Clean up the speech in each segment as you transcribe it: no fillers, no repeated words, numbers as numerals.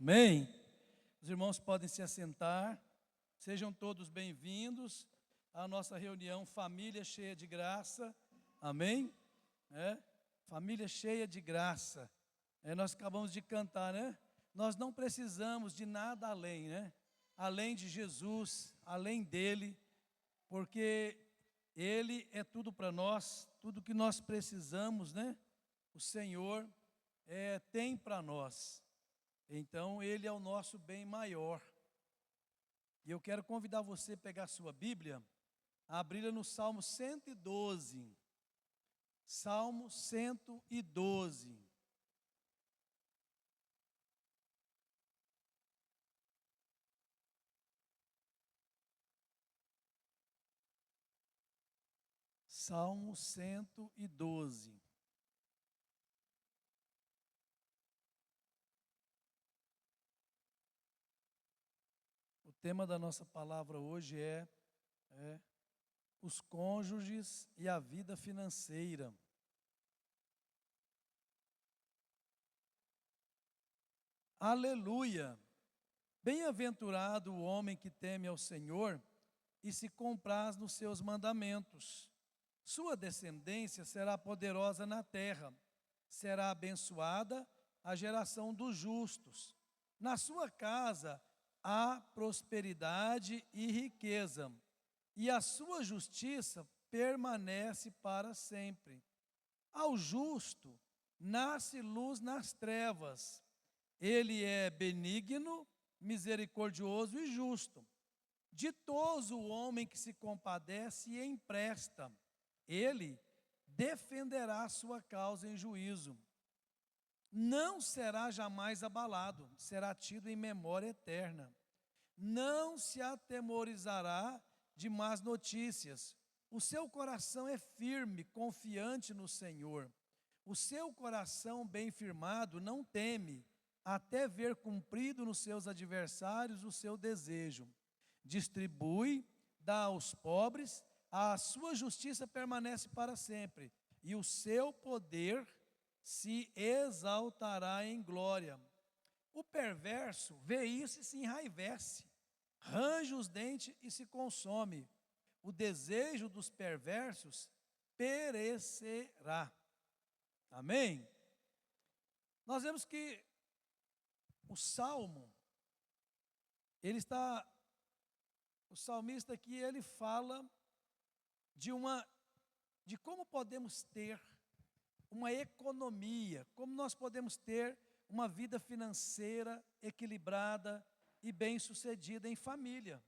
Amém? Os irmãos podem se assentar. Sejam todos bem-vindos à nossa reunião Família Cheia de Graça. Amém? Família cheia de graça. Nós acabamos de cantar, né? Nós não precisamos de nada além, né? Além de Jesus, além dele, porque ele é tudo para nós, tudo que nós precisamos, né? O Senhor tem para nós. Então, ele é o nosso bem maior. E eu quero convidar você a pegar a sua Bíblia, a abri-la no Salmo 112. Salmo 112. Salmo 112. O tema da nossa palavra hoje é os cônjuges e a vida financeira. Aleluia! Bem-aventurado o homem que teme ao Senhor e se compraz nos seus mandamentos. Sua descendência será poderosa na terra, será abençoada a geração dos justos. Na sua casa há prosperidade e riqueza, e a sua justiça permanece para sempre. Ao justo nasce luz nas trevas. Ele é benigno, misericordioso e justo. Ditoso o homem que se compadece e empresta. Ele defenderá a sua causa em juízo. Não será jamais abalado, será tido em memória eterna. Não se atemorizará de más notícias. O seu coração é firme, confiante no Senhor. O seu coração bem firmado não teme, até ver cumprido nos seus adversários o seu desejo. Distribui, dá aos pobres, a sua justiça permanece para sempre, e o seu poder se exaltará em glória. O perverso vê isso e se enraivece, range os dentes e se consome. O desejo dos perversos perecerá. Amém? Nós vemos que o salmista aqui, ele fala de como podemos ter uma economia, como nós podemos ter uma vida financeira equilibrada e bem-sucedida em família.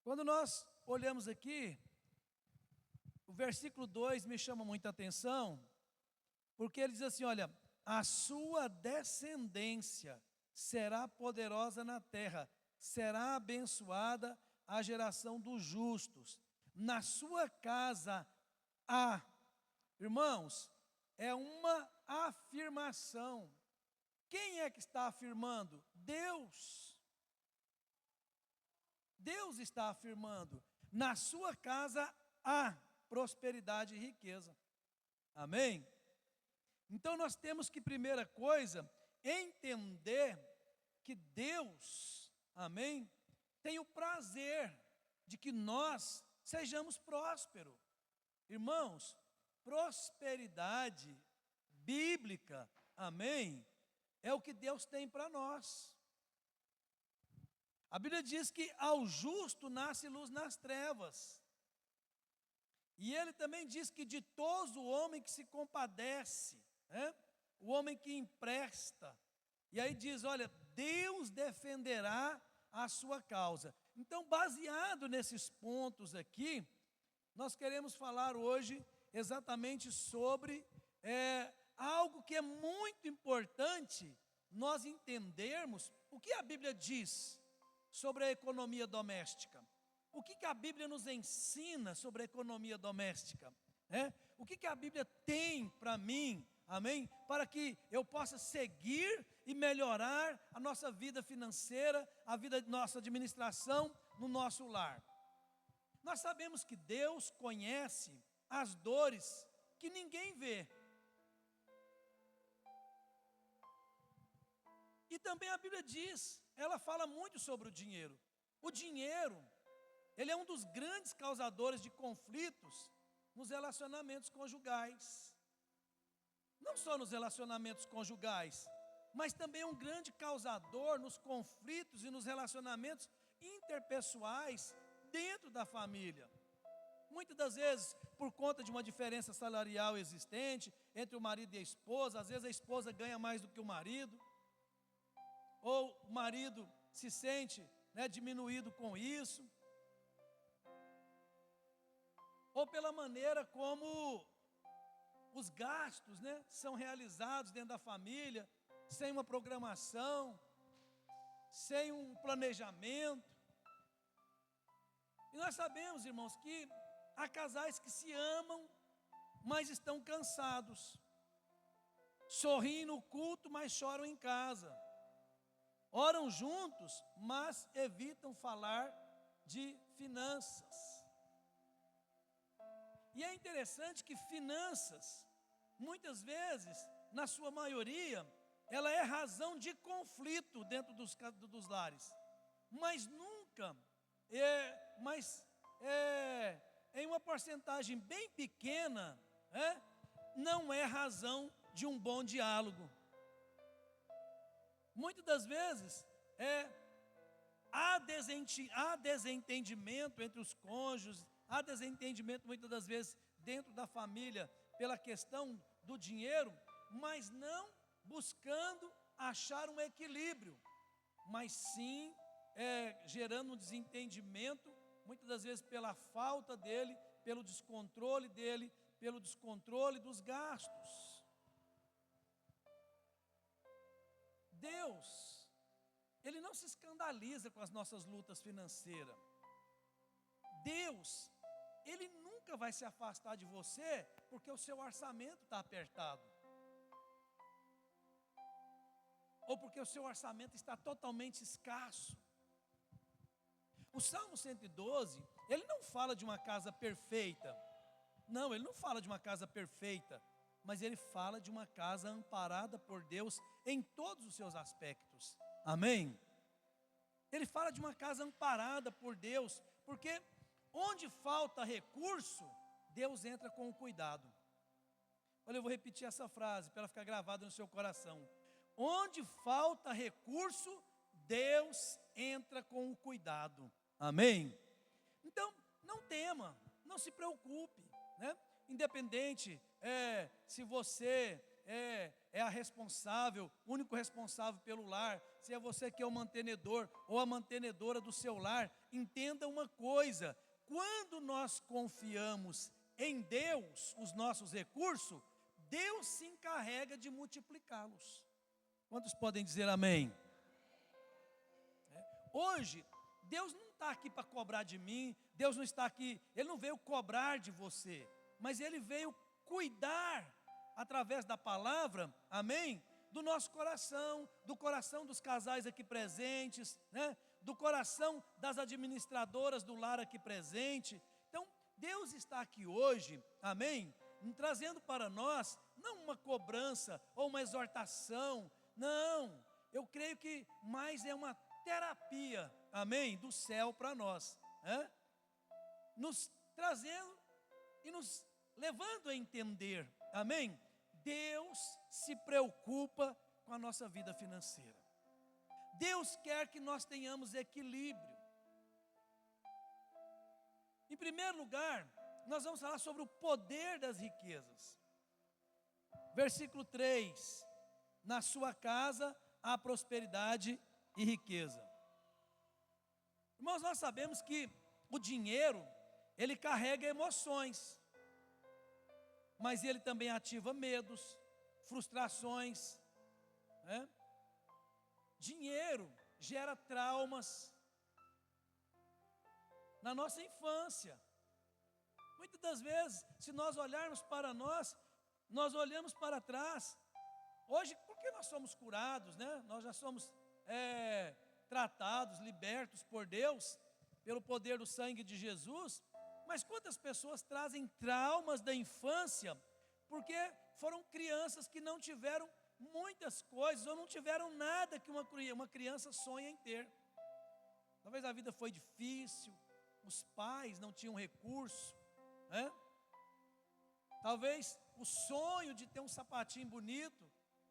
Quando nós olhamos aqui, o versículo 2 me chama muita atenção, porque ele diz assim, olha, a sua descendência será poderosa na terra, será abençoada a geração dos justos. Na sua casa há, irmãos, é uma afirmação. Quem é que está afirmando? Deus. Deus está afirmando, na sua casa há prosperidade e riqueza. Amém? Então nós temos que, primeira coisa, entender que Deus, amém, tem o prazer de que nós sejamos prósperos. Irmãos, prosperidade bíblica, amém, é o que Deus tem para nós. A Bíblia diz que ao justo nasce luz nas trevas. E ele também diz que ditoso o homem que se compadece, o homem que empresta. E aí diz, olha, Deus defenderá a sua causa. Então, baseado nesses pontos aqui, nós queremos falar hoje exatamente sobre algo que é muito importante nós entendermos o que a Bíblia diz sobre a economia doméstica. O que a Bíblia nos ensina sobre a economia doméstica? O que a Bíblia tem para mim, amém? Para que eu possa seguir e melhorar a nossa vida financeira, a vida de nossa administração no nosso lar. Nós sabemos que Deus conhece as dores que ninguém vê. E também a Bíblia diz, ela fala muito sobre o dinheiro. O dinheiro, ele é um dos grandes causadores de conflitos nos relacionamentos conjugais. Não só nos relacionamentos conjugais, mas também é um grande causador nos conflitos e nos relacionamentos interpessoais dentro da família. Muitas das vezes, por conta de uma diferença salarial existente entre o marido e a esposa, às vezes a esposa ganha mais do que o marido, ou o marido se sente, diminuído com isso, ou pela maneira como os gastos, são realizados dentro da família, sem uma programação, sem um planejamento. E nós sabemos, irmãos, que há casais que se amam, mas estão cansados. Sorriem no culto, mas choram em casa. Oram juntos, mas evitam falar de finanças. E é interessante que finanças, muitas vezes, na sua maioria, ela é razão de conflito dentro dos lares. Mas nunca, em uma porcentagem bem pequena, não é razão de um bom diálogo. Muitas das vezes, há desentendimento entre os cônjuges, há desentendimento muitas das vezes dentro da família pela questão do dinheiro, mas não buscando achar um equilíbrio, mas sim gerando um desentendimento, muitas das vezes pela falta dele, pelo descontrole dele, pelo descontrole dos gastos. Deus, Ele não se escandaliza com as nossas lutas financeiras. Deus, Ele nunca vai se afastar de você porque o seu orçamento está apertado. Ou porque o seu orçamento está totalmente escasso. O Salmo 112, ele não fala de uma casa perfeita. Não, ele não fala de uma casa perfeita. Mas ele fala de uma casa amparada por Deus em todos os seus aspectos. Amém? Ele fala de uma casa amparada por Deus, porque onde falta recurso, Deus entra com o cuidado. Olha, eu vou repetir essa frase para ela ficar gravada no seu coração. Onde falta recurso, Deus entra com o cuidado. Amém? Então, não tema, não se preocupe, Independente se você é a responsável, único responsável pelo lar, se é você que é o mantenedor ou a mantenedora do seu lar, entenda uma coisa: quando nós confiamos em Deus, os nossos recursos, Deus se encarrega de multiplicá-los. Quantos podem dizer amém? Hoje, Deus não está aqui para cobrar de mim, Deus não está aqui, Ele não veio cobrar de você, mas Ele veio cuidar, através da palavra, amém? Do nosso coração, do coração dos casais aqui presentes, do coração das administradoras do lar aqui presente. Então, Deus está aqui hoje, amém? Trazendo para nós, não uma cobrança ou uma exortação, não, eu creio que mais é uma terapia, amém? Do céu para nós, nos trazendo e nos levando a entender, amém? Deus se preocupa com a nossa vida financeira. Deus quer que nós tenhamos equilíbrio. Em primeiro lugar, nós vamos falar sobre o poder das riquezas. Versículo 3: na sua casa há prosperidade e riqueza. Irmãos, nós sabemos que o dinheiro, ele carrega emoções, mas ele também ativa medos, frustrações, Dinheiro gera traumas na nossa infância. Muitas das vezes, se nós olharmos para nós olhamos para trás. Hoje, porque nós somos curados, nós já somos tratados, libertos por Deus, pelo poder do sangue de Jesus. Mas quantas pessoas trazem traumas da infância, porque foram crianças que não tiveram muitas coisas ou não tiveram nada que uma criança sonha em ter. Talvez a vida foi difícil, os pais não tinham recurso, né? Talvez o sonho de ter um sapatinho bonito,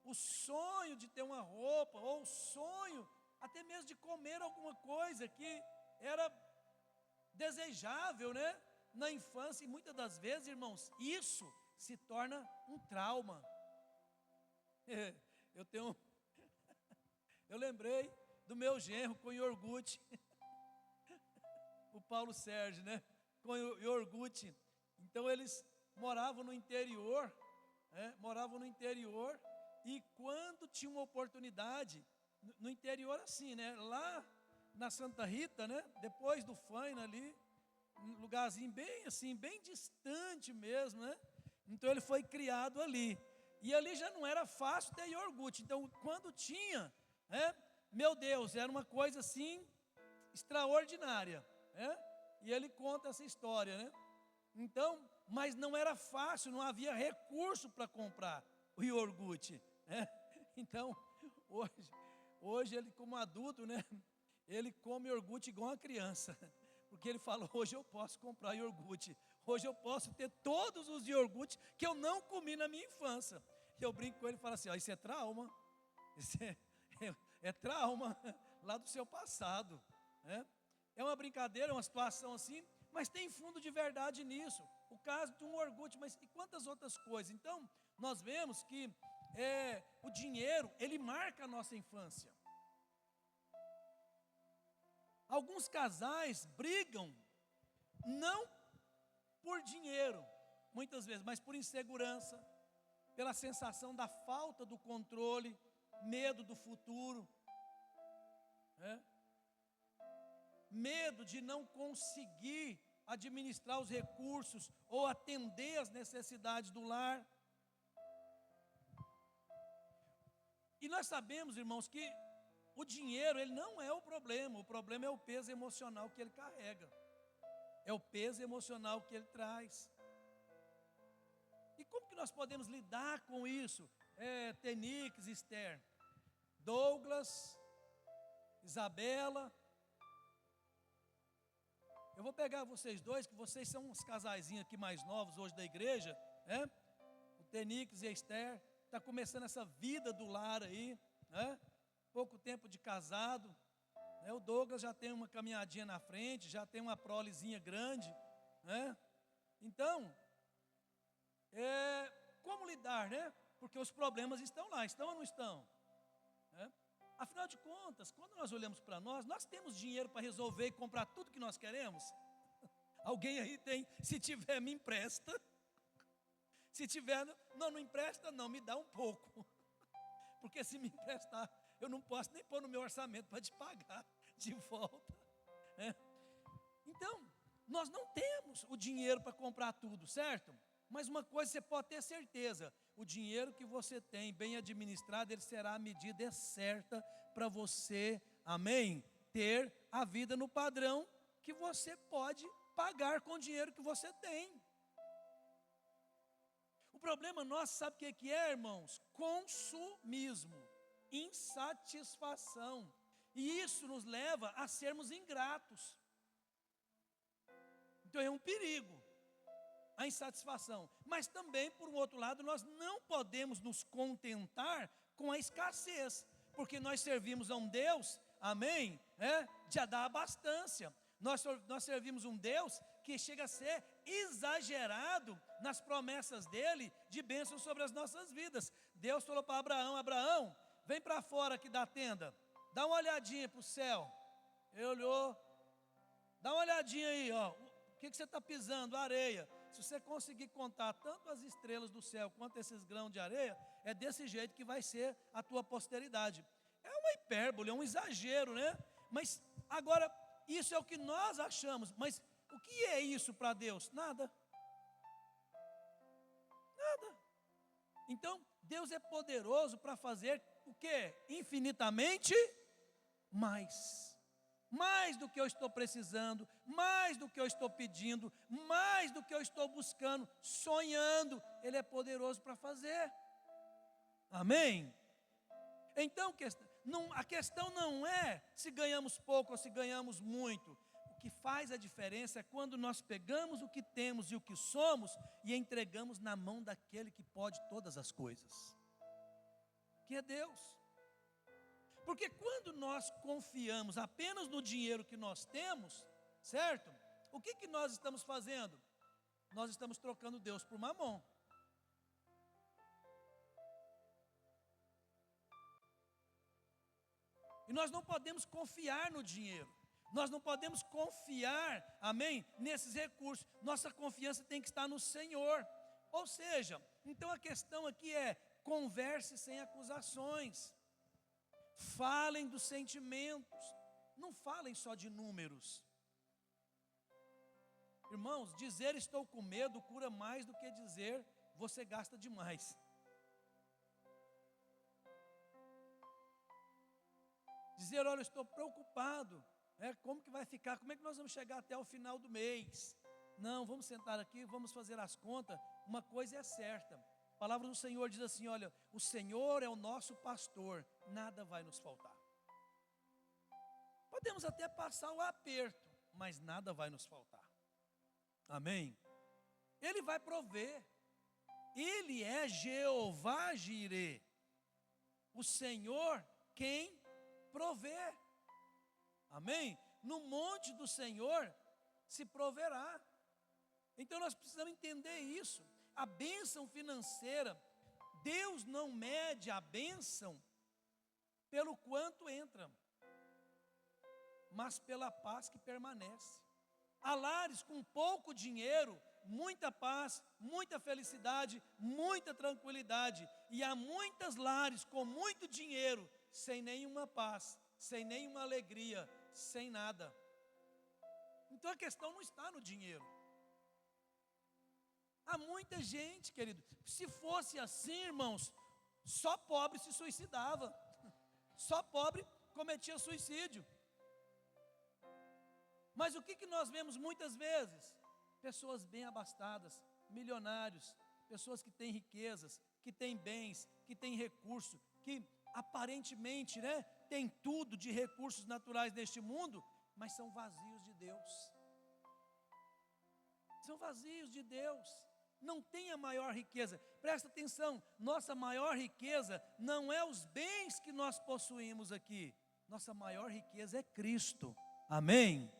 o sonho de ter uma roupa, ou o sonho até mesmo de comer alguma coisa que era desejável, né? Na infância, e muitas das vezes, irmãos, isso se torna um trauma. Eu lembrei do meu genro com iogurte, o Paulo Sérgio, né? Com iogurte. Então eles moravam no interior, e quando tinha uma oportunidade, no interior assim, né? Lá na Santa Rita, né? Depois do Faina ali, um lugarzinho bem assim, bem distante mesmo, né? Então ele foi criado ali. E ali já não era fácil ter iogurte. Então quando tinha, meu Deus, era uma coisa assim extraordinária, né? E ele conta essa história, né? Então, mas não era fácil, não havia recurso para comprar o iogurte, né? Então, hoje ele como adulto, né? Ele come iogurte igual uma criança, porque ele fala, hoje eu posso comprar iogurte, hoje eu posso ter todos os iogurtes que eu não comi na minha infância. E eu brinco com ele e falo assim, isso é trauma, isso é trauma lá do seu passado, né? É uma brincadeira, uma situação assim, mas tem fundo de verdade nisso. O caso de um iogurte, mas e quantas outras coisas? Então, nós vemos que o dinheiro, ele marca a nossa infância. Alguns casais brigam, não por dinheiro, muitas vezes, mas por insegurança, pela sensação da falta do controle, medo do futuro, medo de não conseguir administrar os recursos ou atender as necessidades do lar. E nós sabemos, irmãos, que o dinheiro, ele não é o problema é o peso emocional que ele carrega, é o peso emocional que ele traz. E como que nós podemos lidar com isso? Tenix, Esther, Douglas, Isabela. Eu vou pegar vocês dois, que vocês são uns casaizinhos aqui mais novos hoje da igreja, né? O Tenix e a Esther, está começando essa vida do lar aí, né? Pouco tempo de casado, né? O Douglas já tem uma caminhadinha na frente, já tem uma prolezinha grande, né? Então, como lidar, né? Porque os problemas estão lá, estão ou não estão? Afinal de contas, quando nós olhamos para nós temos dinheiro para resolver e comprar tudo que nós queremos? Alguém aí tem? Se tiver, me empresta. Se tiver, não empresta não, me dá um pouco. Porque se me emprestar, eu não posso nem pôr no meu orçamento para te pagar de volta. Então, nós não temos o dinheiro para comprar tudo, certo? Mas uma coisa você pode ter certeza, o dinheiro que você tem bem administrado, ele será a medida certa para você, amém? Ter a vida no padrão que você pode pagar com o dinheiro que você tem. O problema nosso, sabe o que é, irmãos? Consumismo, insatisfação. E isso nos leva a sermos ingratos. Então é um perigo a insatisfação, mas também, por um outro lado, nós não podemos nos contentar com a escassez, porque nós servimos a um Deus, amém, de dar abastança. Nós servimos um Deus que chega a ser exagerado nas promessas dele de bênção sobre as nossas vidas. Deus falou para Abraão, Abraão, vem para fora aqui da tenda, dá uma olhadinha para o céu. Ele olhou, dá uma olhadinha aí, ó, o que você está pisando? Areia. Se você conseguir contar tanto as estrelas do céu quanto esses grãos de areia, é desse jeito que vai ser a tua posteridade. É uma hipérbole, é um exagero, né? Mas agora, isso é o que nós achamos. Mas o que é isso para Deus? Nada. Nada. Então, Deus é poderoso para fazer o quê? Infinitamente mais. Mais do que eu estou precisando, mais do que eu estou pedindo, mais do que eu estou buscando, sonhando, Ele é poderoso para fazer. Amém? Então, a questão não é se ganhamos pouco ou se ganhamos muito. O que faz a diferença é quando nós pegamos o que temos e o que somos e entregamos na mão daquele que pode todas as coisas, que é Deus. Porque quando nós confiamos apenas no dinheiro que nós temos, certo? O que nós estamos fazendo? Nós estamos trocando Deus por mamon. E nós não podemos confiar no dinheiro. Nós não podemos confiar, amém, nesses recursos. Nossa confiança tem que estar no Senhor. Ou seja, então a questão aqui é: converse sem acusações. Falem dos sentimentos. Não falem só de números. Irmãos, dizer estou com medo cura mais do que dizer você gasta demais. Dizer, olha, eu estou preocupado, como que vai ficar, como é que nós vamos chegar até o final do mês? Não, vamos sentar aqui, vamos fazer as contas. Uma coisa é certa, a palavra do Senhor diz assim, olha, o Senhor é o nosso pastor, nada vai nos faltar. Podemos até passar o aperto, mas nada vai nos faltar. Amém? Ele vai prover. Ele é Jeová Jireh, o Senhor quem provê. Amém? No monte do Senhor se proverá. Então nós precisamos entender isso. A bênção financeira, Deus não mede a bênção pelo quanto entra, mas pela paz que permanece. Há lares com pouco dinheiro, muita paz, muita felicidade, muita tranquilidade. E há muitas lares com muito dinheiro, sem nenhuma paz, sem nenhuma alegria, sem nada. Então a questão não está no dinheiro. Há muita gente, querido, se fosse assim, irmãos, só pobre se suicidava, só pobre cometia suicídio. Mas o que nós vemos muitas vezes? Pessoas bem abastadas, milionários, pessoas que têm riquezas, que têm bens, que têm recurso, que aparentemente, têm tudo de recursos naturais neste mundo, mas são vazios de Deus. São vazios de Deus. Não tem a maior riqueza. Presta atenção, nossa maior riqueza não é os bens que nós possuímos aqui. Nossa maior riqueza é Cristo. Amém?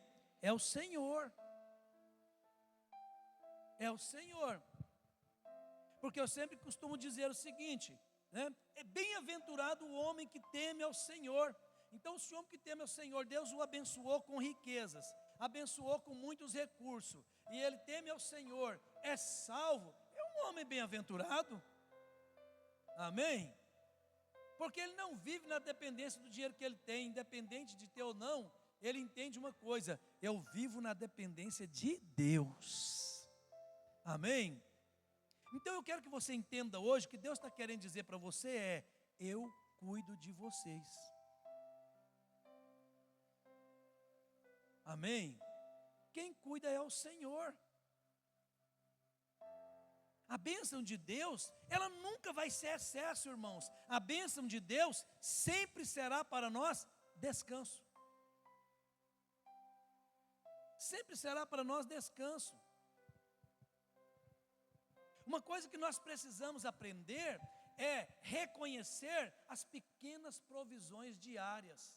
É o Senhor. É o Senhor. Porque eu sempre costumo dizer o seguinte, é bem-aventurado o homem que teme ao Senhor. Então, se o homem que teme ao Senhor, Deus o abençoou com riquezas, abençoou com muitos recursos, e ele teme ao Senhor, é salvo, é um homem bem-aventurado. Amém? Porque ele não vive na dependência do dinheiro que ele tem, independente de ter ou não. Ele entende uma coisa: eu vivo na dependência de Deus. Amém? Então eu quero que você entenda hoje, que Deus está querendo dizer para você eu cuido de vocês. Amém? Quem cuida é o Senhor. A bênção de Deus, ela nunca vai ser excesso, irmãos. A bênção de Deus sempre será para nós descanso. Sempre será para nós descanso. Uma coisa que nós precisamos aprender é reconhecer as pequenas provisões diárias.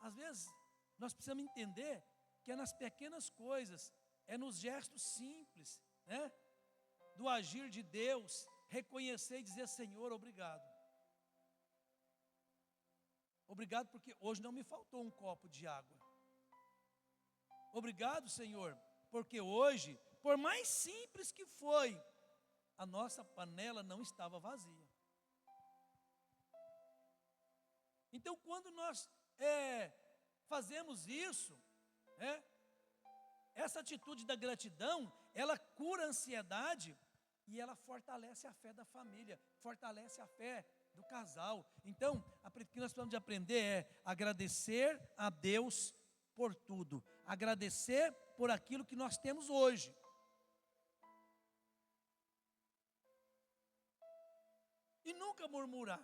Às vezes, nós precisamos entender que é nas pequenas coisas, é nos gestos simples, do agir de Deus, reconhecer e dizer: Senhor, obrigado. Obrigado porque hoje não me faltou um copo de água. Obrigado, Senhor, porque hoje, por mais simples que foi, a nossa panela não estava vazia. Então, quando nós fazemos isso, essa atitude da gratidão, ela cura a ansiedade e ela fortalece a fé da família, fortalece a fé do casal. Então, o que nós precisamos de aprender é agradecer a Deus por tudo, agradecer por aquilo que nós temos hoje. e nunca murmurar.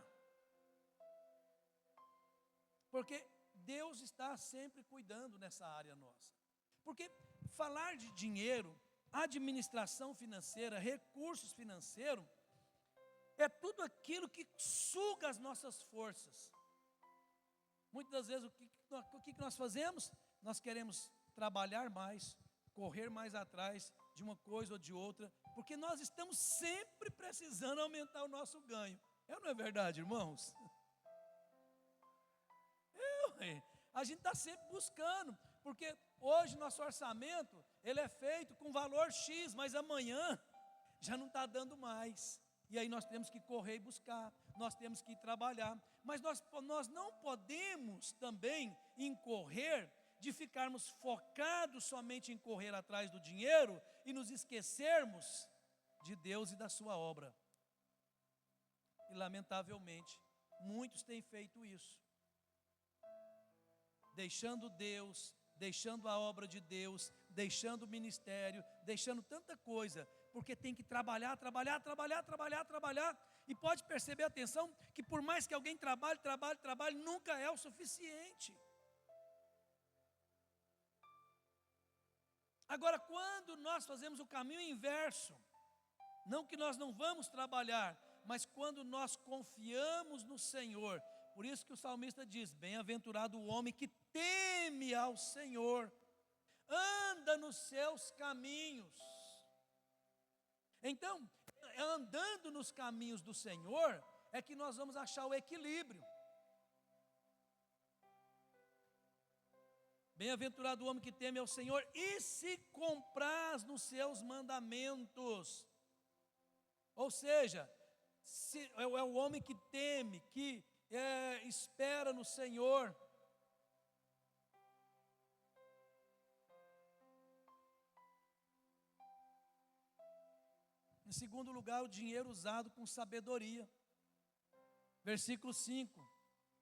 Porque Deus está sempre cuidando nessa área nossa. Porque falar de dinheiro, administração financeira, recursos financeiros, é tudo aquilo que suga as nossas forças. Muitas das vezes, o que nós fazemos? Nós queremos trabalhar mais, correr mais atrás de uma coisa ou de outra, porque nós estamos sempre precisando aumentar o nosso ganho. Não é verdade, irmãos? A gente está sempre buscando, porque hoje nosso orçamento, ele é feito com valor X, mas amanhã já não está dando mais. E aí nós temos que correr e buscar, nós temos que ir trabalhar. Mas nós não podemos também incorrer de ficarmos focados somente em correr atrás do dinheiro e nos esquecermos de Deus e da sua obra. E lamentavelmente, muitos têm feito isso. Deixando Deus, deixando a obra de Deus, deixando o ministério, deixando tanta coisa, porque tem que trabalhar, e pode perceber, atenção, que por mais que alguém trabalhe, nunca é o suficiente. Agora, quando nós fazemos o caminho inverso, não que nós não vamos trabalhar, mas quando nós confiamos no Senhor, por isso que o salmista diz, bem-aventurado o homem que teme ao Senhor, anda nos seus caminhos. Então, andando nos caminhos do Senhor, é que nós vamos achar o equilíbrio. Bem-aventurado o homem que teme ao Senhor e se compraz nos seus mandamentos. Ou seja, é o homem que teme, que espera no Senhor. Em segundo lugar, o dinheiro usado com sabedoria. Versículo 5.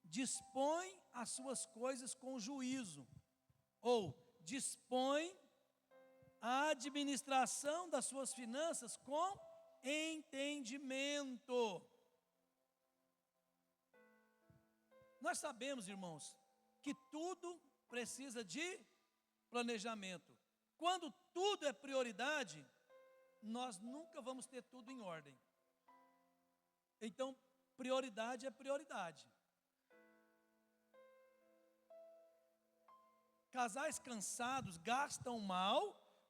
Dispõe as suas coisas com juízo. Ou dispõe a administração das suas finanças com entendimento. Nós sabemos, irmãos, que tudo precisa de planejamento. Quando tudo é prioridade, nós nunca vamos ter tudo em ordem. Então, prioridade é prioridade. Casais cansados gastam mal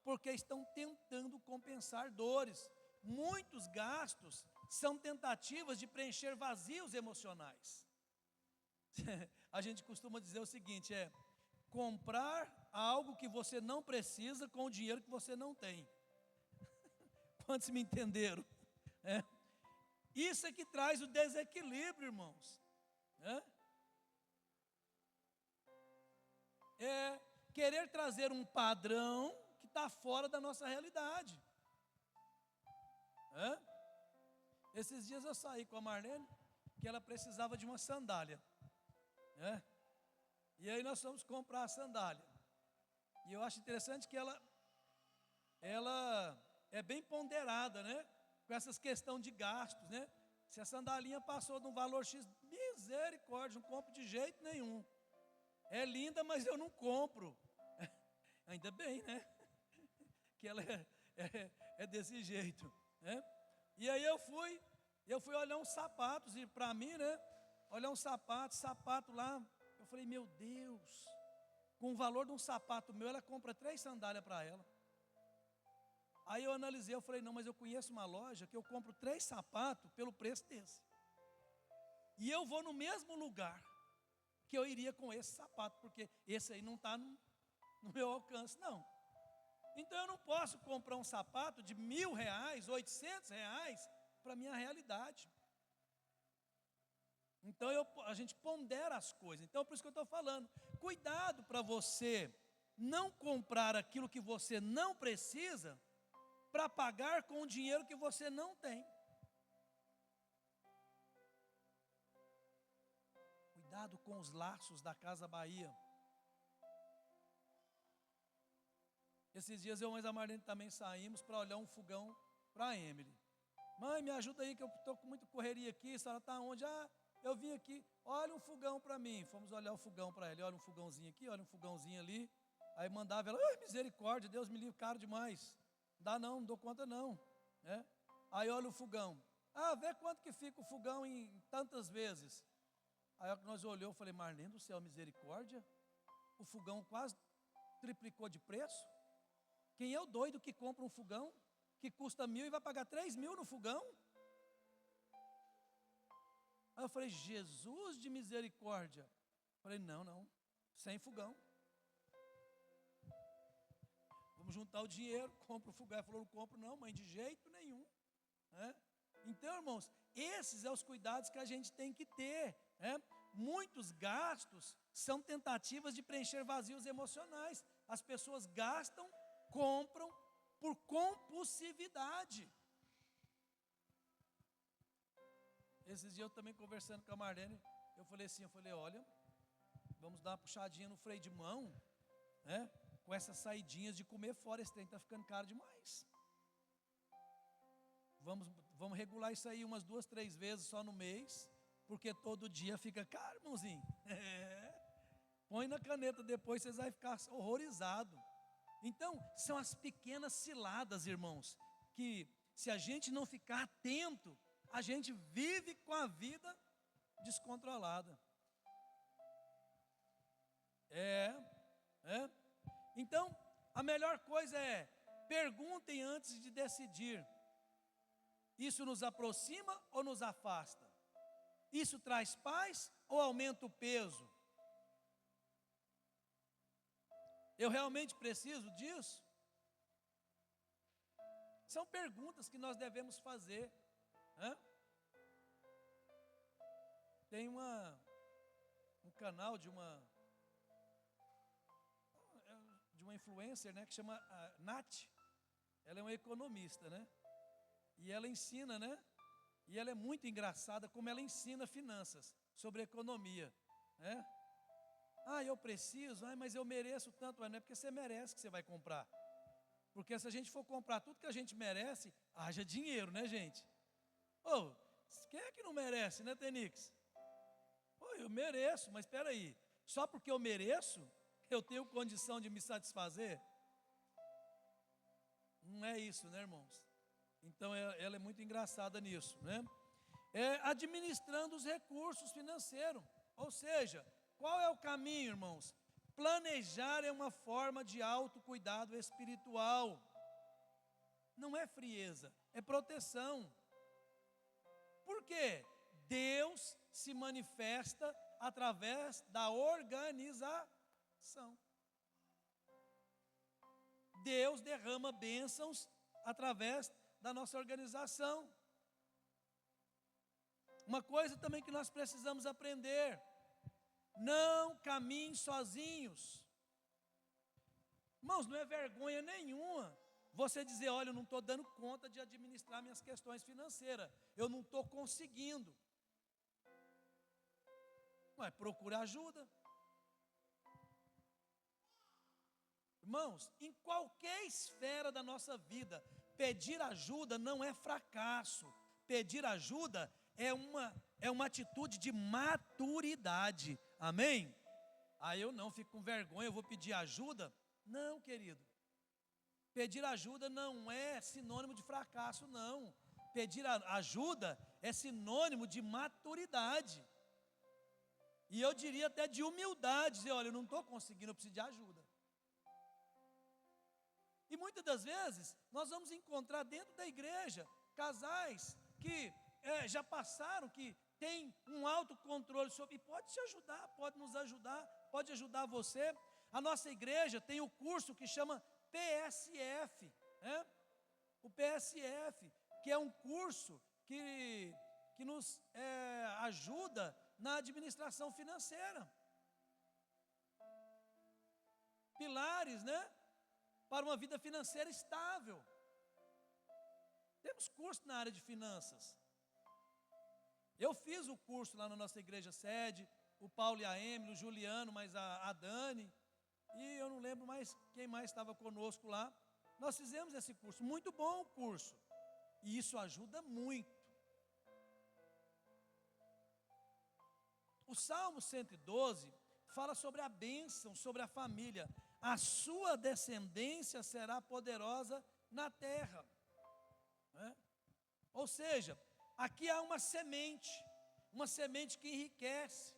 porque estão tentando compensar dores. Muitos gastos são tentativas de preencher vazios emocionais. A gente costuma dizer o seguinte, comprar algo que você não precisa com o dinheiro que você não tem. Quantos me entenderam? Isso é que traz o desequilíbrio, irmãos. É querer trazer um padrão que está fora da nossa realidade. Esses dias eu saí com a Marlene, que ela precisava de uma sandália. E aí nós fomos comprar a sandália. E eu acho interessante que ela é bem ponderada, né? Com essas questões de gastos, né? Se a sandalinha passou de um valor X, misericórdia, não compro de jeito nenhum. É linda, mas eu não compro. Ainda bem, né? Que ela é desse jeito, né? E aí eu fui olhar uns sapatos, e para mim, né? Olhar um sapato lá. Eu falei, meu Deus, com o valor de um sapato meu, ela compra 3 sandálias para ela. Aí eu analisei, eu falei, não, mas eu conheço uma loja que eu compro 3 sapatos pelo preço desse. E eu vou no mesmo lugar que eu iria com esse sapato, porque esse aí não está no meu alcance, não. Então eu não posso comprar um sapato de R$1.000, R$800 para a minha realidade. Então a gente pondera as coisas. Então por isso que eu estou falando, cuidado para você não comprar aquilo que você não precisa para pagar com o dinheiro que você não tem. Cuidado com os laços da Casa Bahia. Esses dias eu e a Marlene também saímos para olhar um fogão para a Emily. Mãe, me ajuda aí que eu estou com muita correria aqui, a senhora está onde? Ah, eu vim aqui, olha um fogão para mim. Fomos olhar o fogão para ele, olha um fogãozinho aqui, olha um fogãozinho ali. Aí mandava ela, misericórdia, Deus me livre, caro demais. Dá não dou conta não. Né? Aí olha o fogão. Ah, vê quanto que fica o fogão em tantas vezes. Aí nós olhamos, eu falei, Marlene do céu, misericórdia. O fogão quase triplicou de preço. Quem é o doido que compra um fogão que custa 1.000 e vai pagar 3.000 no fogão? Aí eu falei, Jesus de misericórdia. Eu falei, não, sem fogão. Vamos juntar o dinheiro, compra o fogão. Ela falou, não compro não, mãe, de jeito nenhum. Né? Então, irmãos, esses são os cuidados que a gente tem que ter. Né? Muitos gastos são tentativas de preencher vazios emocionais. As pessoas gastam, compram por compulsividade. Esses dias eu também conversando com a Marlene, eu falei, olha, vamos dar uma puxadinha no freio de mão, né? Com essas saidinhas de comer fora, esse trem está ficando caro demais. Vamos regular isso aí umas 2, 3 vezes só no mês, porque todo dia fica caro, irmãozinho. Põe na caneta depois, vocês vão ficar horrorizados. Então, são as pequenas ciladas, irmãos, que se a gente não ficar atento, a gente vive com a vida descontrolada. Então, a melhor coisa é, perguntem antes de decidir. Isso nos aproxima ou nos afasta? Isso traz paz ou aumenta o peso? Eu realmente preciso disso? São perguntas que nós devemos fazer. Tem um canal de uma influencer, né, que chama Nath. Ela é uma economista, né? E ela ensina, né? E ela é muito engraçada como ela ensina finanças, sobre economia, né? Ah, eu preciso, mas eu mereço tanto, mas não é porque você merece que você vai comprar. Porque se a gente for comprar tudo que a gente merece, haja dinheiro, né, gente? Quem é que não merece, né, Tenix? Eu mereço, mas espera aí, só porque eu mereço, eu tenho condição de me satisfazer? Não é isso, né, irmãos? Então, ela é muito engraçada nisso, né? Administrando os recursos financeiros, ou seja, qual é o caminho, irmãos? Planejar é uma forma de autocuidado espiritual. Não é frieza, é proteção. Por quê? Deus se manifesta através da organização. Deus derrama bênçãos através da nossa organização. Uma coisa também que nós precisamos aprender: não caminhem sozinhos. Irmãos, não é vergonha nenhuma você dizer, olha, eu não estou dando conta de administrar minhas questões financeiras, eu não estou conseguindo. Mas procura ajuda. Irmãos, em qualquer esfera da nossa vida, pedir ajuda não é fracasso. Pedir ajuda é uma atitude de maturidade. Amém? Aí eu não fico com vergonha, eu vou pedir ajuda? Não, querido. Pedir ajuda não é sinônimo de fracasso, não. Pedir ajuda é sinônimo de maturidade. E eu diria até de humildade, dizer, olha, eu não estou conseguindo, eu preciso de ajuda. E muitas das vezes, nós vamos encontrar dentro da igreja, casais que já passaram, que têm um autocontrole sobre, e pode te ajudar, pode nos ajudar, pode ajudar você. A nossa igreja tem o curso que chama PSF, né? O PSF, que é um curso que nos ajuda na administração financeira. Pilares, né? Para uma vida financeira estável. Temos curso na área de finanças. Eu fiz o curso lá na nossa igreja sede, o Paulo e a Emily, o Juliano, mas a Dani, e eu não lembro mais quem mais estava conosco lá. Nós fizemos esse curso, muito bom o curso. E isso ajuda muito. O Salmo 112 fala sobre a bênção, sobre a família. A sua descendência será poderosa na terra. Né? Ou seja, aqui há uma semente que enriquece.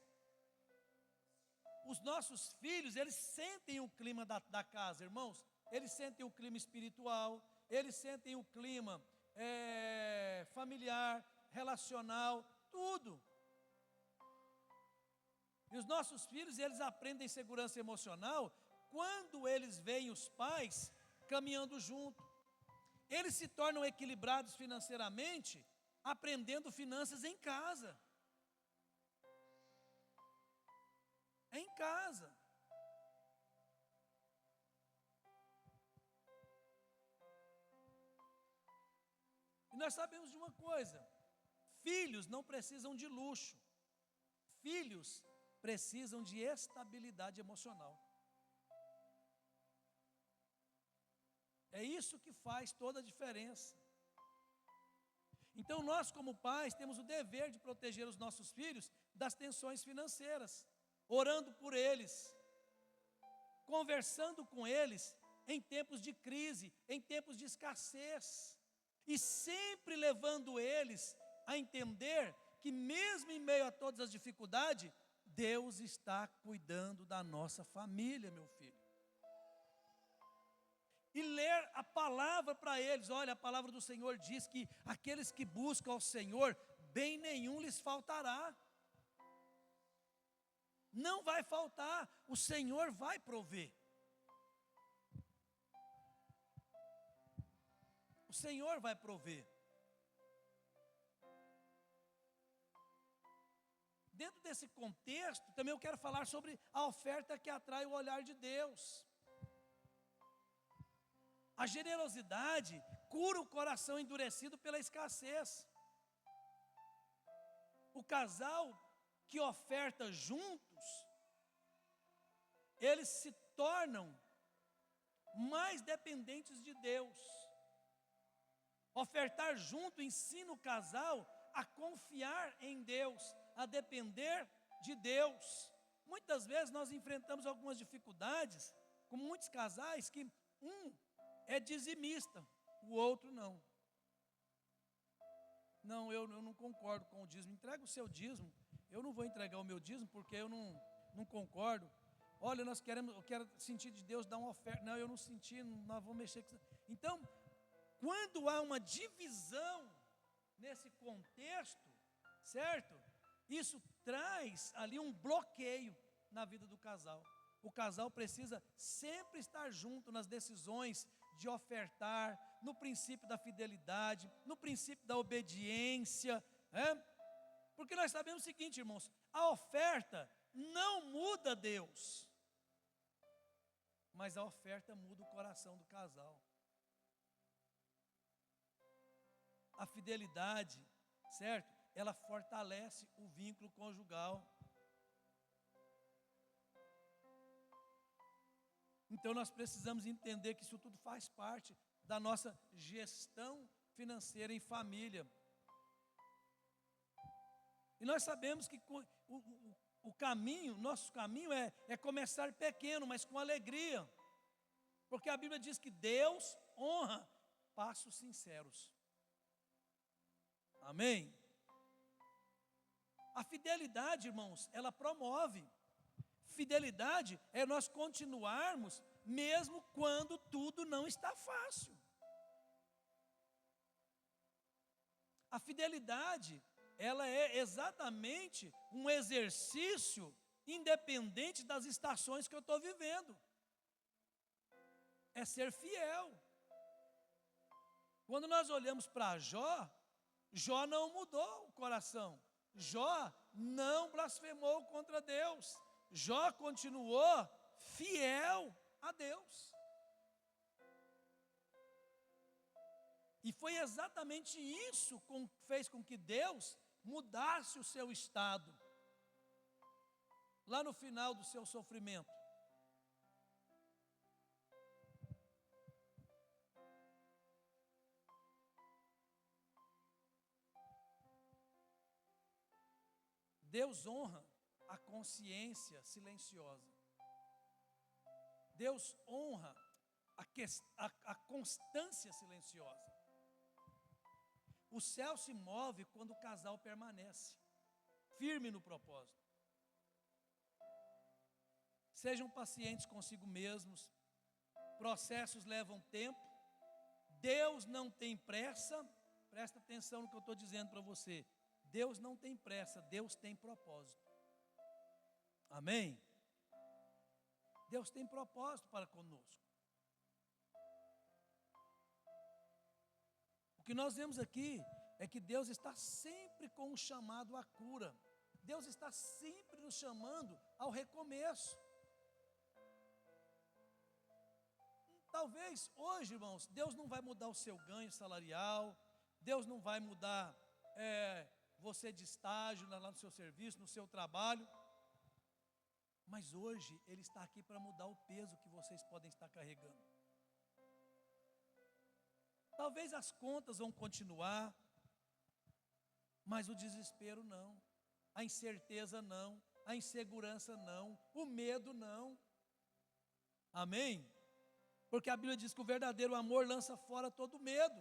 Os nossos filhos, eles sentem o clima da casa, irmãos. Eles sentem o clima espiritual, eles sentem o clima familiar, relacional, tudo. E os nossos filhos, eles aprendem segurança emocional quando eles veem os pais caminhando junto. Eles se tornam equilibrados financeiramente, aprendendo finanças em casa. Em casa. E nós sabemos de uma coisa: filhos não precisam de luxo. Filhos precisam de estabilidade emocional. É isso que faz toda a diferença. Então nós, como pais, temos o dever de proteger os nossos filhos das tensões financeiras, orando por eles, conversando com eles em tempos de crise, em tempos de escassez, e sempre levando eles a entender que mesmo em meio a todas as dificuldades, Deus está cuidando da nossa família, meu filho. E ler a palavra para eles. Olha, a palavra do Senhor diz que aqueles que buscam ao Senhor, bem nenhum lhes faltará. Não vai faltar, o Senhor vai prover. O Senhor vai prover. Dentro desse contexto, também eu quero falar sobre a oferta que atrai o olhar de Deus. A generosidade cura o coração endurecido pela escassez. O casal que oferta juntos, eles se tornam mais dependentes de Deus. Ofertar junto ensina o casal a confiar em Deus, a depender de Deus. Muitas vezes nós enfrentamos algumas dificuldades com muitos casais que um é dizimista, o outro não. Não, eu não concordo com o dízimo. Entrega o seu dízimo. Eu não vou entregar o meu dízimo porque eu não concordo. Olha, eu quero sentir de Deus dar uma oferta. Não, eu não senti, nós vamos mexer com isso. Então, quando há uma divisão nesse contexto, certo? Isso traz ali um bloqueio na vida do casal. O casal precisa sempre estar junto nas decisões de ofertar, no princípio da fidelidade, no princípio da obediência, porque nós sabemos o seguinte, irmãos: a oferta não muda Deus, mas a oferta muda o coração do casal. A fidelidade, certo? Ela fortalece o vínculo conjugal. Então nós precisamos entender que isso tudo faz parte da nossa gestão financeira em família. E nós sabemos que o caminho, nosso caminho é começar pequeno, mas com alegria. Porque a Bíblia diz que Deus honra passos sinceros. Amém? A fidelidade, irmãos, ela promove. Fidelidade é nós continuarmos mesmo quando tudo não está fácil. A fidelidade, ela é exatamente um exercício independente das estações que eu estou vivendo. É ser fiel. Quando nós olhamos para Jó, Jó não mudou o coração. Jó não blasfemou contra Deus. Jó continuou fiel a Deus. E foi exatamente isso que fez com que Deus mudasse o seu estado, lá no final do seu sofrimento. Deus honra a consciência silenciosa. Deus honra a constância silenciosa. O céu se move quando o casal permanece firme no propósito. Sejam pacientes consigo mesmos. Processos levam tempo. Deus não tem pressa. Presta atenção no que eu estou dizendo para você. Deus não tem pressa, Deus tem propósito. Amém? Deus tem propósito para conosco. O que nós vemos aqui é que Deus está sempre com um chamado à cura. Deus está sempre nos chamando ao recomeço. Talvez hoje, irmãos, Deus não vai mudar o seu ganho salarial, Deus não vai mudar você de estágio lá no seu serviço, no seu trabalho. Mas hoje Ele está aqui para mudar o peso que vocês podem estar carregando. Talvez as contas vão continuar, mas o desespero não, a incerteza não, a insegurança não, o medo não. Amém? Porque a Bíblia diz que o verdadeiro amor lança fora todo medo.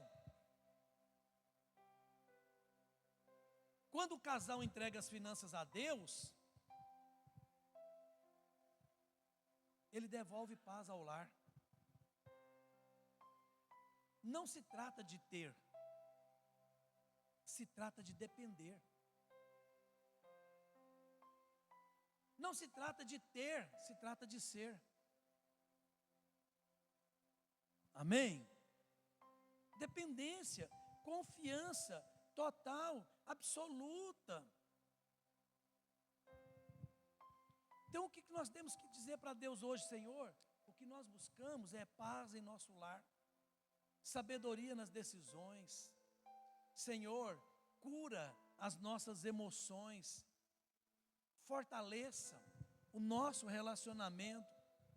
Quando o casal entrega as finanças a Deus, Ele devolve paz ao lar. Não se trata de ter, se trata de depender. Não se trata de ter, se trata de ser. Amém? Dependência, confiança total, absoluta. Então o que nós temos que dizer para Deus hoje, Senhor? O que nós buscamos é paz em nosso lar, sabedoria nas decisões. Senhor, cura as nossas emoções, fortaleça o nosso relacionamento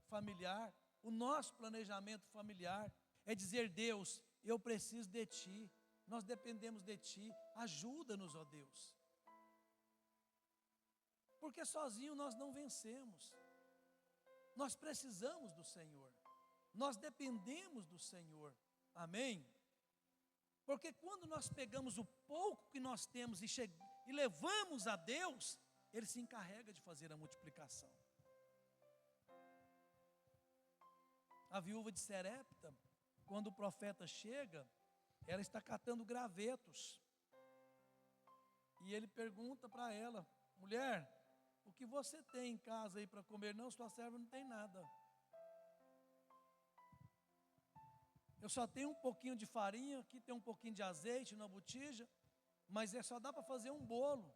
familiar, o nosso planejamento familiar. É dizer, Deus, eu preciso de Ti, nós dependemos de Ti, ajuda-nos, ó Deus. Porque sozinho nós não vencemos, nós precisamos do Senhor, nós dependemos do Senhor, amém? Porque quando nós pegamos o pouco que nós temos e levamos a Deus, Ele se encarrega de fazer a multiplicação. A viúva de Serepta, quando o profeta chega, ela está catando gravetos. E ele pergunta para ela, mulher, o que você tem em casa aí para comer? Não, sua serva não tem nada. Eu só tenho um pouquinho de farinha, aqui tem um pouquinho de azeite na botija, mas só dá para fazer um bolo.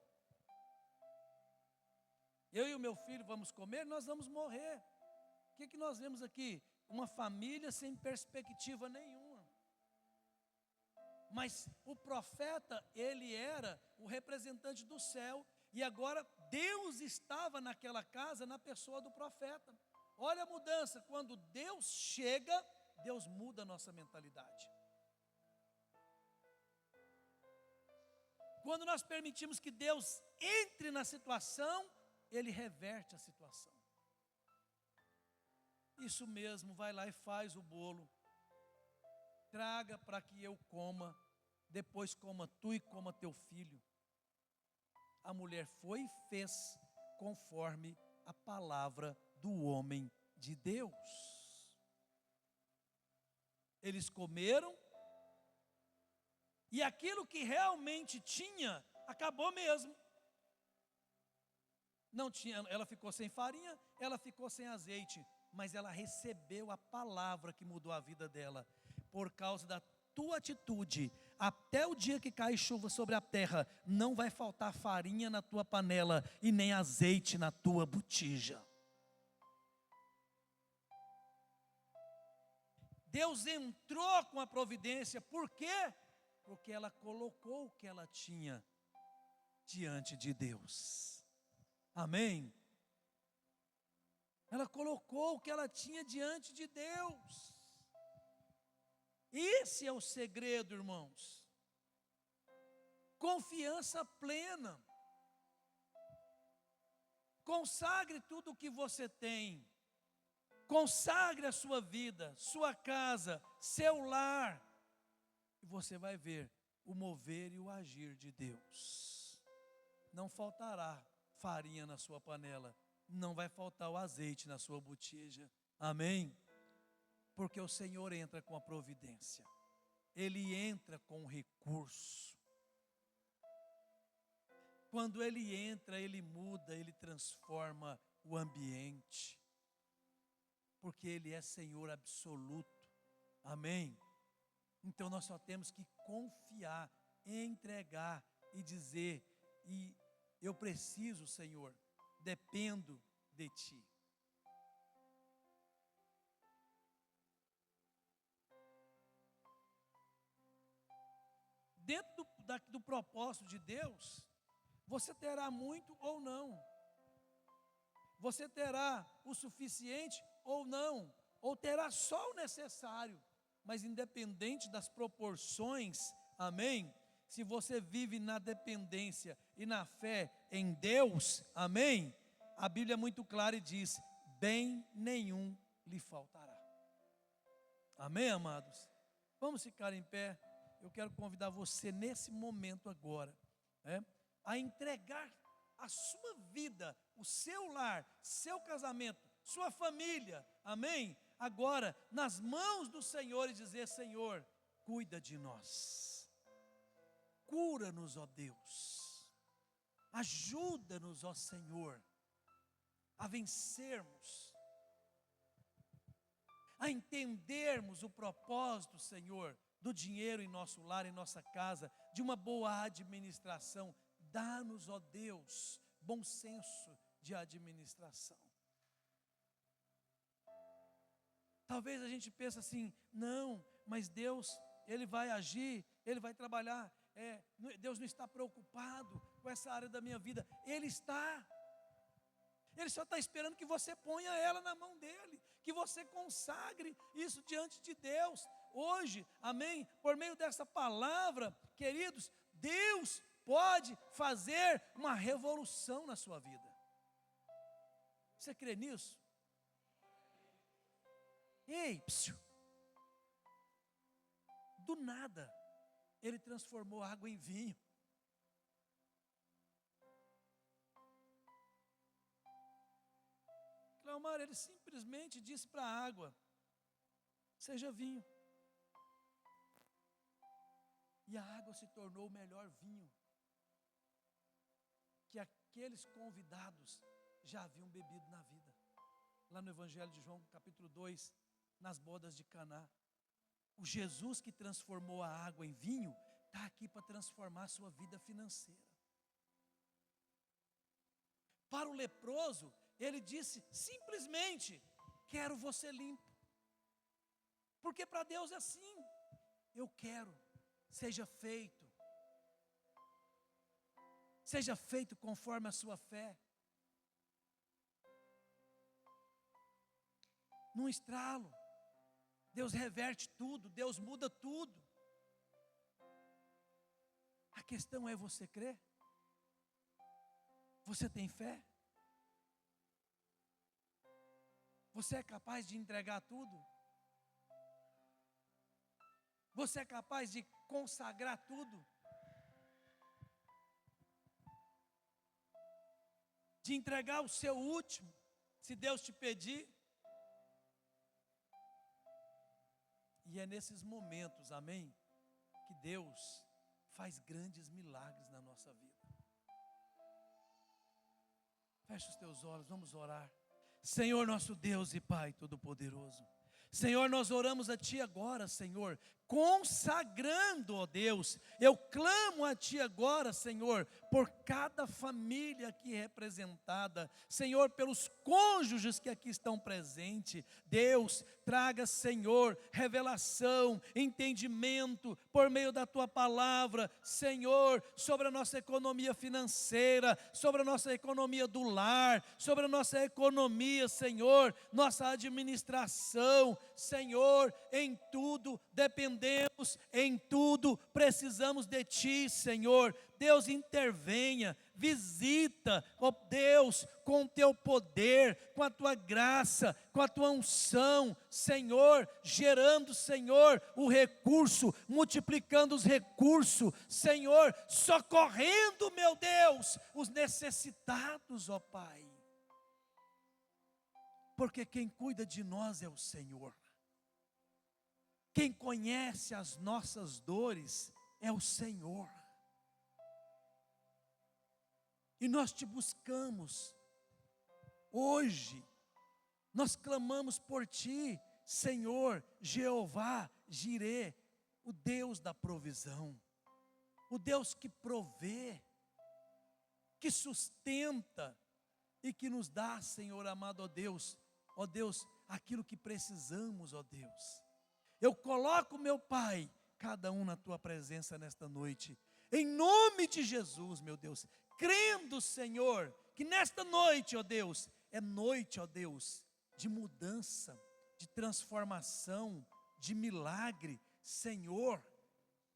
Eu e o meu filho vamos comer, nós vamos morrer. O que nós vemos aqui? Uma família sem perspectiva nenhuma. Mas o profeta, ele era o representante do céu, e agora Deus estava naquela casa na pessoa do profeta. Olha a mudança, quando Deus chega, Deus muda a nossa mentalidade. Quando nós permitimos que Deus entre na situação, Ele reverte a situação. Isso mesmo, vai lá e faz o bolo. Traga para que eu coma, depois coma tu e coma teu filho. A mulher foi e fez conforme a palavra do homem de Deus. Eles comeram, e aquilo que realmente tinha, acabou mesmo. Não tinha, ela ficou sem farinha, ela ficou sem azeite, mas ela recebeu a palavra que mudou a vida dela. Por causa da tua atitude, até o dia que cai chuva sobre a terra, não vai faltar farinha na tua panela e nem azeite na tua botija. Deus entrou com a providência, por quê? Porque ela colocou o que ela tinha diante de Deus. Amém? Ela colocou o que ela tinha diante de Deus. Esse é o segredo, irmãos. Confiança plena. Consagre tudo o que você tem. Consagre a sua vida, sua casa, seu lar. E você vai ver o mover e o agir de Deus. Não faltará farinha na sua panela. Não vai faltar o azeite na sua botija. Amém? Porque o Senhor entra com a providência. Ele entra com o recurso. Quando Ele entra, Ele muda, Ele transforma o ambiente. Porque Ele é Senhor absoluto. Amém? Então nós só temos que confiar, entregar e dizer: e eu preciso, Senhor, dependo de Ti. Dentro do propósito de Deus, você terá muito ou não. Você terá o suficiente ou não. Ou terá só o necessário. Mas independente das proporções, amém? Se você vive na dependência e na fé em Deus, amém? A Bíblia é muito clara e diz: bem nenhum lhe faltará. Amém, amados? Vamos ficar em pé. Eu quero convidar você nesse momento agora, a entregar a sua vida, o seu lar, seu casamento, sua família, amém? Agora, nas mãos do Senhor, e dizer: Senhor, cuida de nós, cura-nos, ó Deus, ajuda-nos, ó Senhor, a vencermos, a entendermos o propósito, Senhor, do dinheiro em nosso lar, em nossa casa, de uma boa administração. Dá-nos, ó Deus, bom senso de administração. Talvez a gente pense assim: não, mas Deus, Ele vai agir, Ele vai trabalhar, Deus não está preocupado com essa área da minha vida. Ele está. Ele só está esperando que você ponha ela na mão dEle, que você consagre isso diante de Deus. Hoje, amém, por meio dessa palavra, queridos, Deus pode fazer uma revolução na sua vida. Você crê nisso? Ei, psiu. Do nada, Ele transformou água em vinho. Cleomar, Ele simplesmente disse para a água: seja vinho. E a água se tornou o melhor vinho que aqueles convidados já haviam bebido na vida. Lá no Evangelho de João, capítulo 2, nas bodas de Caná. O Jesus que transformou a água em vinho está aqui para transformar a sua vida financeira. Para o leproso, Ele disse simplesmente: quero você limpo. Porque para Deus é assim: eu quero, seja feito conforme a sua fé. Num estralo, Deus reverte tudo, Deus muda tudo. A questão é: você crê? Você tem fé? Você é capaz de entregar tudo? Você é capaz de consagrar tudo? De entregar o seu último, se Deus te pedir? E é nesses momentos, amém, que Deus faz grandes milagres na nossa vida. Feche os teus olhos, vamos orar. Senhor nosso Deus e Pai Todo-Poderoso, Senhor, nós oramos a Ti agora, Senhor, consagrando, ó Deus. Eu clamo a Ti agora, Senhor, por cada família aqui representada, Senhor, pelos cônjuges que aqui estão presentes. Deus, traga, Senhor, revelação, entendimento, por meio da Tua palavra, Senhor, sobre a nossa economia financeira, sobre a nossa economia do lar, sobre a nossa economia, Senhor, nossa administração, Senhor, em tudo dependemos, em tudo precisamos de Ti, Senhor. Deus, intervenha, visita, ó Deus, com o teu poder, com a tua graça, com a tua unção, Senhor, gerando, Senhor, o recurso, multiplicando os recursos, Senhor, socorrendo, meu Deus, os necessitados, ó Pai. Porque quem cuida de nós é o Senhor. Quem conhece as nossas dores é o Senhor. E nós te buscamos. Hoje, nós clamamos por ti, Senhor, Jeová, Jirê, o Deus da provisão. O Deus que provê, que sustenta e que nos dá, Senhor amado, ó Deus, aquilo que precisamos, ó Deus. Eu coloco, meu Pai, cada um na tua presença nesta noite, em nome de Jesus, meu Deus, crendo, Senhor, que nesta noite, ó Deus, é noite, ó Deus, de mudança, de transformação, de milagre, Senhor,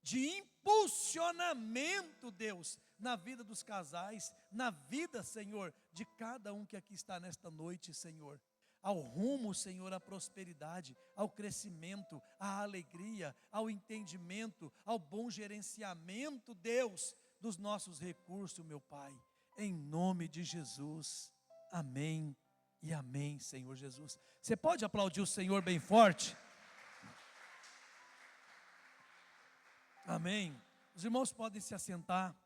de impulsionamento, Deus, na vida dos casais, na vida, Senhor, de cada um que aqui está nesta noite, Senhor. Ao rumo, Senhor, à prosperidade, ao crescimento, à alegria, ao entendimento, ao bom gerenciamento, Deus, dos nossos recursos, meu Pai, em nome de Jesus, amém e amém, Senhor Jesus. Você pode aplaudir o Senhor bem forte? Amém. Os irmãos podem se assentar.